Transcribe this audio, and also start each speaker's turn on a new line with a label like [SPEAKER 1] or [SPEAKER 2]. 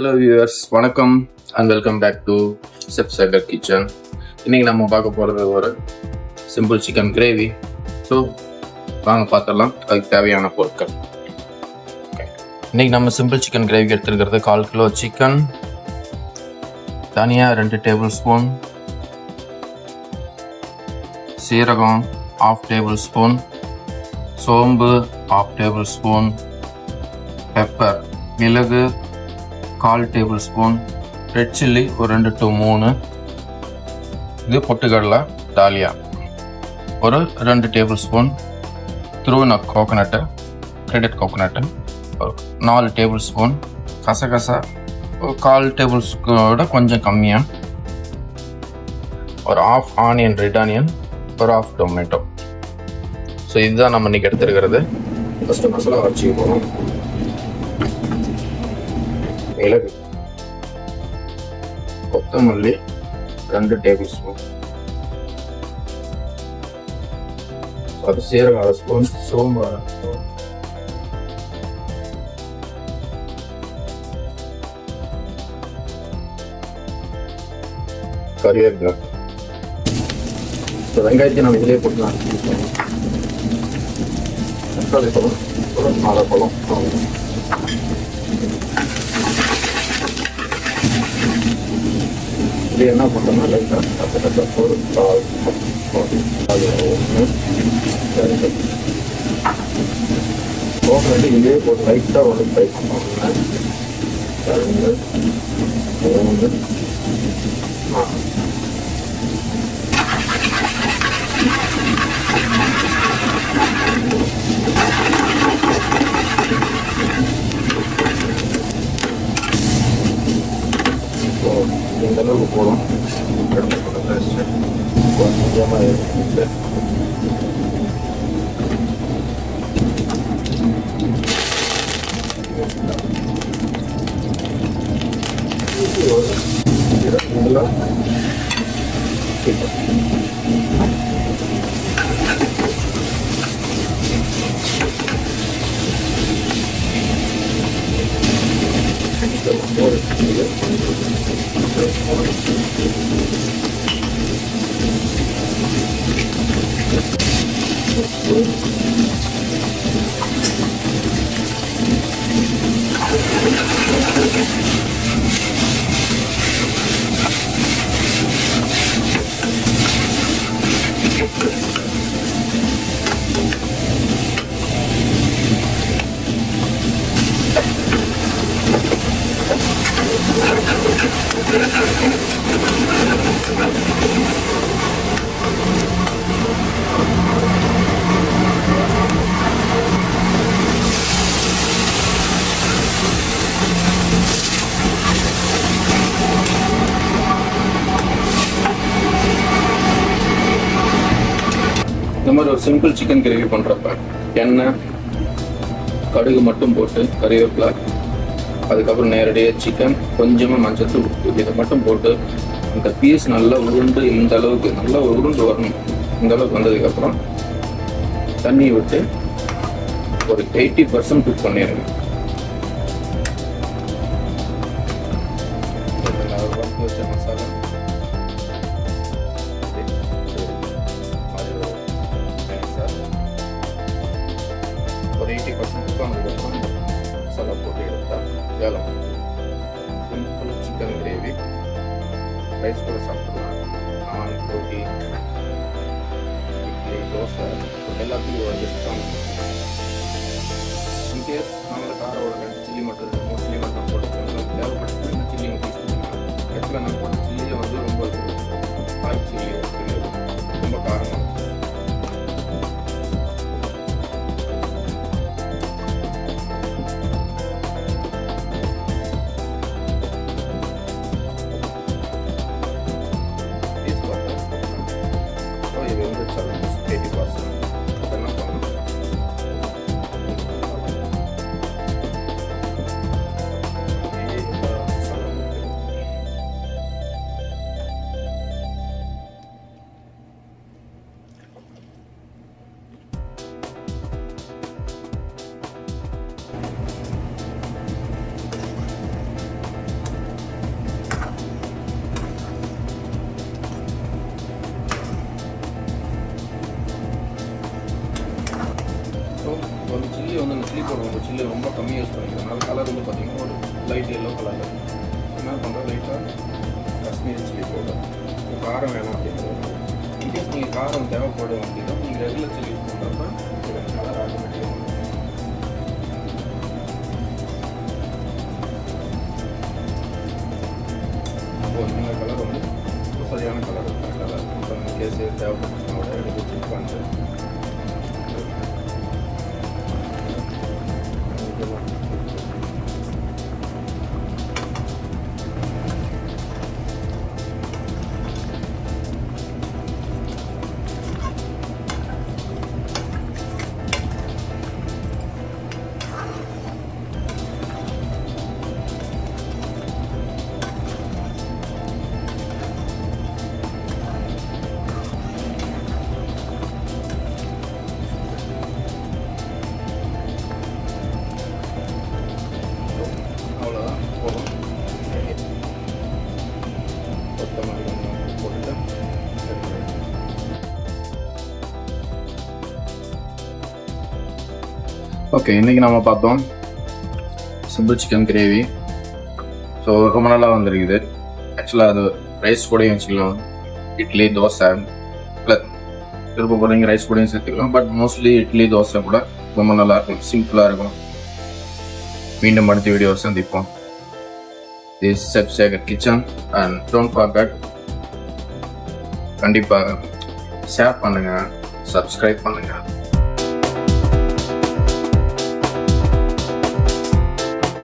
[SPEAKER 1] Hello viewers, வணக்கம் and welcome back to chef சைடர் kitchen. இன்றைக்கி நம்ம பார்க்க போகிறது ஒரு சிம்பிள் சிக்கன் கிரேவி. ஸோ வாங்க பார்த்துடலாம் அதுக்கு தேவையான பொருட்கள். இன்றைக்கி நம்ம சிம்பிள் சிக்கன் கிரேவி எடுத்துருக்கிறது 1/4 கிலோ சிக்கன், தனியா 2 டேபிள் ஸ்பூன், சீரகம் 1/2 டேபிள் ஸ்பூன், சோம்பு 1/2 டேபிள் ஸ்பூன், பெப்பர் மிளகு 1/4 டேபிள் ஸ்பூன், ரெட் சில்லி ஒரு 2 to 3, இது பொட்டுக்கடலை டாலியா ஒரு 2 டேபிள் ஸ்பூன், துருவின கோகோனட்டு கிரெடிட் கோகோனட்டு ஒரு 4 டேபிள் ஸ்பூன், கசகசா ஒரு 1/4 டேபிள் ஸ்பூனோட கொஞ்சம் கம்மியாக, ஒரு 1/2 ஆனியன், ரெட் ஆனியன், ஒரு 1/2 டொமேட்டோ. ஸோ இதுதான் நம்ம இன்றைக்கி எடுத்துருக்கிறது. ஃபஸ்ட்டு மசாலா வச்சுக்க போகிறோம். மிளகு, கொத்தமல்லி 2 டேபிள் ஸ்பூன், அது சீரகம் 1/2 ஸ்பூன், சோம்பு 1/2 ஸ்பூன், கறிவேப்பிலை. வெங்காயத்தை நம்ம இதிலே போட்டுக்கலாம். தக்காளி பழம் ஒரு 4 பழம், இது என்ன பண்ணுறோம்னா லைட்டாக ஒரு 1 கோகனட்டு இதே ஒரு லைட்டாக ஒரு ஃப்ரை பண்ணுவாங்க. 2 3 4 இந்த அளவுக்கு போடும். கொஞ்சமாக இருக்குது. இந்த மாதிரி ஒரு சிம்பிள் சிக்கன் கிரேவி பண்ணுறப்ப எண்ணெய் கடுகு மட்டும் போட்டு கறிவேப்பிலை, அதுக்கப்புறம் நேரடியாக சிக்கன், கொஞ்சமாக மஞ்சத்தூள், இதை மட்டும் போட்டு இந்த பீஸ் நல்லா உருண்டு இந்த அளவுக்கு நல்லா உருண்டு வரணும். இந்த அளவுக்கு வந்ததுக்கப்புறம் தண்ணி விட்டு ஒரு 80% குக் பண்ணிடுங்க. வச்ச மசாலா ஒரு 80% குக் ஆனதுக்கப்புறம் மசாலா போட்டு எடுத்தால் ஏலம் சிம்பிள் சிக்கன் கிரேவி. ரைஸ் கூட சாப்பிடலாம், நான் ரோட்டி, இட்லி, தோசை எல்லாத்துக்கும் ஒரு பெஸ்ட்டான. இன்கேஸ் நம்மளோட காரோட சில்லி மட்டும் 3 சில்லி மட்டும் போட்டு தேவைப்படுது இந்த சில்லி யூஸ் பண்ணிக்கலாம். ஆக்சுவலாக நான் போட்ட சில்லியை வந்து ரொம்ப ஆயில் சில்லி ரொம்ப காரமாக. சில்லு ரொம்ப கம்மி யூஸ் பண்ணிக்கிறதுனால கலர் வந்து பார்த்திங்கன்னா ஒரு லைட் எல்லோ கலரில் என்ன பண்ணுறோம் லைட்டாக காஷ்மீரி சில்லி பவுடர். ஸோ காரம் வேணும் அப்படிங்கிறது இன்கேஸ் நீங்கள் காரம் தேவைப்படும் அப்படின்னா நீங்கள் ரெகுலர் சில்லி யூஸ் பண்ணுறப்ப கலர் ஆட்டோமேட்டிக்காக இந்த கலர் வந்து சரியான கலர் கரெக்டாக தான் இருக்கும். இப்போ கேஸ் தேவைப்பட்டுச்சுனோட எடுத்து செக் பண்ணிட்டு அவ்வளோதான் போதும். கொத்தமல்லி போட்டுட்டு ஓகே, இன்றைக்கி நம்ம பார்த்தோம் சிம்பிள் சிக்கன் கிரேவி. ஸோ ரொம்ப நல்லா வந்துருக்குது. ஆக்சுவலாக அது ரைஸ் கூடயும் வச்சுக்கலாம், இட்லி தோசை இல்லை திரும்ப போகிறீங்க ரைஸ் கூடயும் சேர்த்துக்கலாம். பட் மோஸ்ட்லி இட்லி தோசை கூட ரொம்ப நல்லாயிருக்கும், சிம்பிளாக இருக்கும். மீண்டும் அடுத்த வீடியோ சந்திப்போம். This chef Sekar kitchen and don't forget, கண்டிப்பாக ஷேர் பண்ணுங்கள், சப்ஸ்கிரைப் பண்ணுங்கள்.